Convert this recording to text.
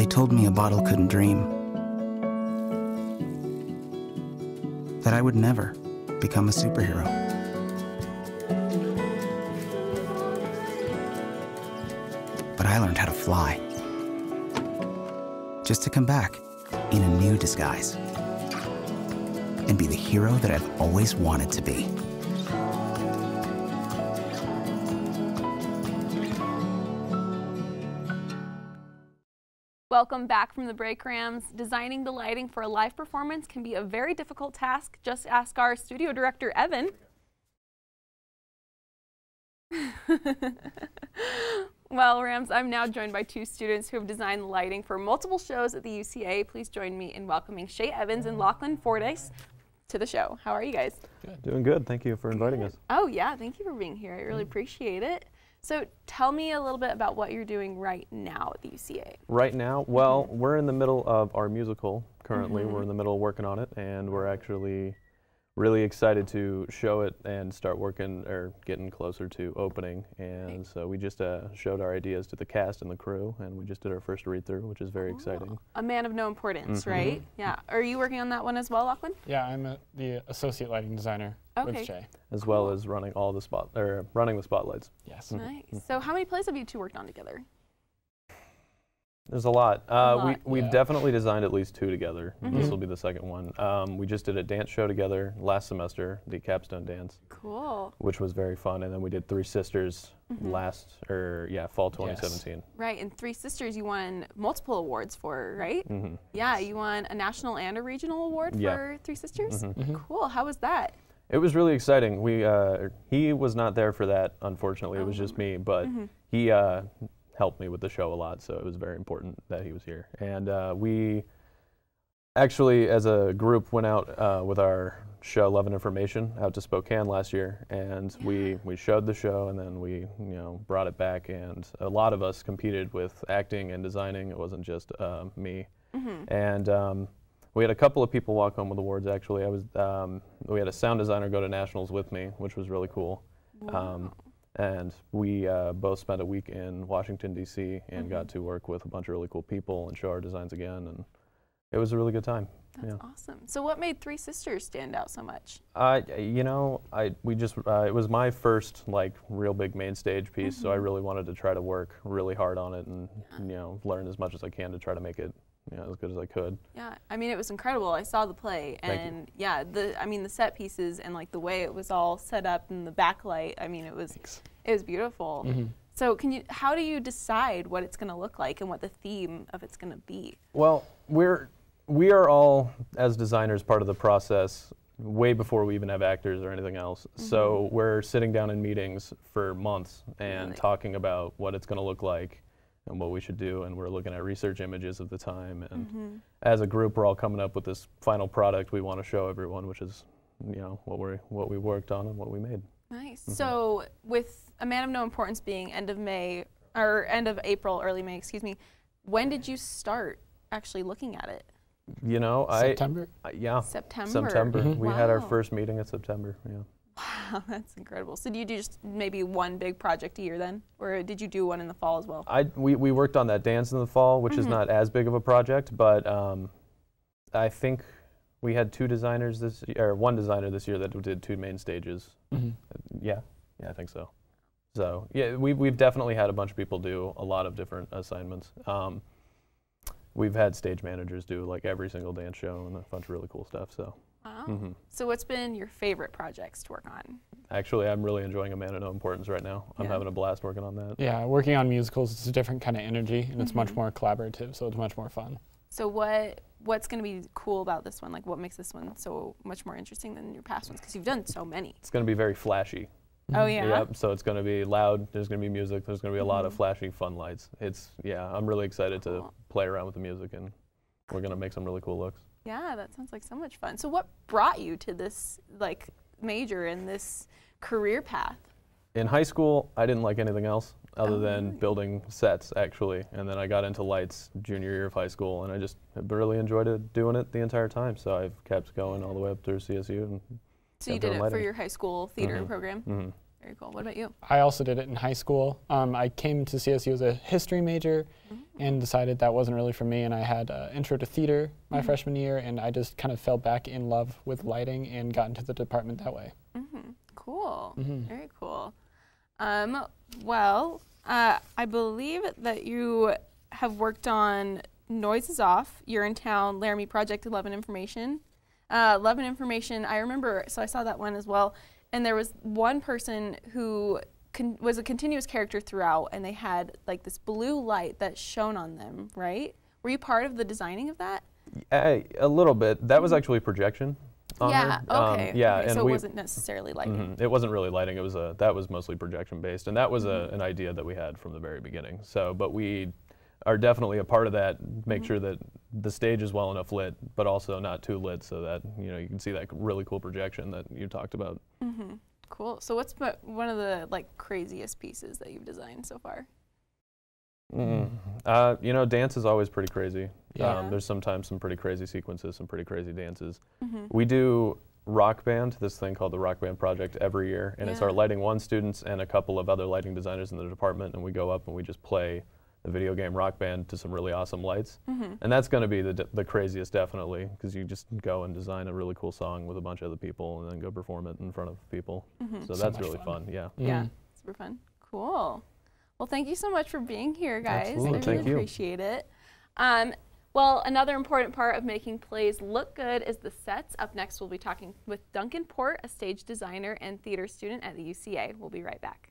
They told me a bottle couldn't dream, that I would never become a superhero. But I learned how to fly, just to come back in a new disguise and be the hero that I've always wanted to be. Welcome back from the break, Rams. Designing the lighting for a live performance can be a very difficult task. Just ask our studio director, Evan. Well, Rams, I'm now joined by two students who have designed the lighting for multiple shows at the UCA. Please join me in welcoming Shaye Evans and Lachlan Fordyce to the show. How are you guys? Good. Doing good. Thank you for inviting us. Oh, yeah. Thank you for being here. I really appreciate it. So tell me a little bit about what you're doing right now at the UCA. Right now, well, we're in the middle of our musical currently. We're in the middle of working on it, and we're actually really excited to show it and start working or getting closer to opening. And so we just showed our ideas to the cast and the crew, and we just did our first read-through, which is very exciting. A Man of No Importance, right? Yeah. Are you working on that one as well, Lachlan? Yeah, I'm the associate lighting designer with Shaye. As well as running all the running the spotlights. Yes. Nice. So how many plays have you two worked on together? There's a lot. We've definitely designed at least two together. This will be the second one. We just did a dance show together last semester, the capstone dance. Cool. Which was very fun, and then we did Three Sisters fall 2017. Yes. Right, and Three Sisters you won multiple awards for, right? Yeah, you won a national and a regional award for Three Sisters? Cool, how was that? It was really exciting. He was not there for that, unfortunately. It was just me, but he helped me with the show a lot, so it was very important that he was here. And we actually, as a group, went out with our show Love and Information out to Spokane last year, and we showed the show, and then we brought it back, and a lot of us competed with acting and designing. It wasn't just me. And we had a couple of people walk home with awards, actually. We had a sound designer go to nationals with me, which was really cool. Wow. And we both spent a week in Washington, D.C. and got to work with a bunch of really cool people and show our designs again, and it was a really good time. That's awesome. So what made Three Sisters stand out so much? It was my first real big main stage piece, so I really wanted to try to work really hard on it and learn as much as I can to try to make it as good as I could. Yeah, I mean, it was incredible. I saw the play, and the set pieces and the way it was all set up and the backlight. I mean, it was beautiful. So how do you decide what it's going to look like and what the theme of it's going to be? Well, we are all, as designers, part of the process way before we even have actors or anything else. So we're sitting down in meetings for months and talking about what it's going to look like and what we should do, and we're looking at research images of the time, and as a group we're all coming up with this final product we want to show everyone, which is what we worked on and what we made. Nice. So with A Man of No Importance being end of April, early May, excuse me, when did you start actually looking at it? September? September. We had our first meeting in September. Wow, that's incredible. So do you do just maybe one big project a year then? Or did you do one in the fall as well? We worked on that dance in the fall, which is not as big of a project, but I think we had one designer this year that did two main stages. Yeah, I think so. So yeah, we've definitely had a bunch of people do a lot of different assignments. We've had stage managers do every single dance show and a bunch of really cool stuff. So. Wow. So what's been your favorite projects to work on? Actually, I'm really enjoying A Man of No Importance right now. I'm having a blast working on that. Yeah, working on musicals is a different kind of energy, and it's much more collaborative, so it's much more fun. So what's going to be cool about this one? What makes this one so much more interesting than your past ones? Because you've done so many. It's going to be very flashy. Oh, yeah? Yep, so it's going to be loud, there's going to be music, there's going to be a lot of flashy fun lights. I'm really excited to play around with the music, and we're going to make some really cool looks. Yeah, that sounds like so much fun. So what brought you to this major and this career path? In high school, I didn't like anything else other than building sets, actually. And then I got into lights junior year of high school, and I just really enjoyed doing it the entire time. So I've kept going all the way up through CSU. So you did it for your high school theater program? Very cool. What about you? I also did it in high school. I came to CSU as a history major and decided that wasn't really for me, and I had intro to theater my freshman year, and I just kind of fell back in love with lighting and got into the department that way. Cool. Very cool. Well, I believe that you have worked on Noise is Off, You're in Town, Laramie Project, Love and Information. Love and Information, I remember, so I saw that one as well. And there was one person who was a continuous character throughout, and they had like this blue light that shone on them, right? Were you part of the designing of that? A little bit. That was actually projection. Yeah. Okay. Yeah. Okay, And so it wasn't necessarily lighting. It wasn't really lighting. It was that was mostly projection based, and that was an idea that we had from the very beginning. So, but we are definitely a part of that. Make sure that the stage is well enough lit, but also not too lit, so that you can see that really cool projection that you talked about. Cool. So what's one of the like craziest pieces that you've designed so far? Dance is always pretty crazy. Yeah. There's sometimes some pretty crazy sequences, some pretty crazy dances. We do Rock Band, this thing called the Rock Band Project, every year, and it's our Lighting 1 students and a couple of other lighting designers in the department, and we go up and we just play the video game Rock Band to some really awesome lights. And that's going to be the craziest, definitely, because you just go and design a really cool song with a bunch of other people and then go perform it in front of people. So that's really fun. Yeah. Yeah, super fun. Cool. Well, thank you so much for being here, guys. Absolutely. I really appreciate it. Well, another important part of making plays look good is the sets. Up next, we'll be talking with Duncan Port, a stage designer and theater student at the UCA. We'll be right back.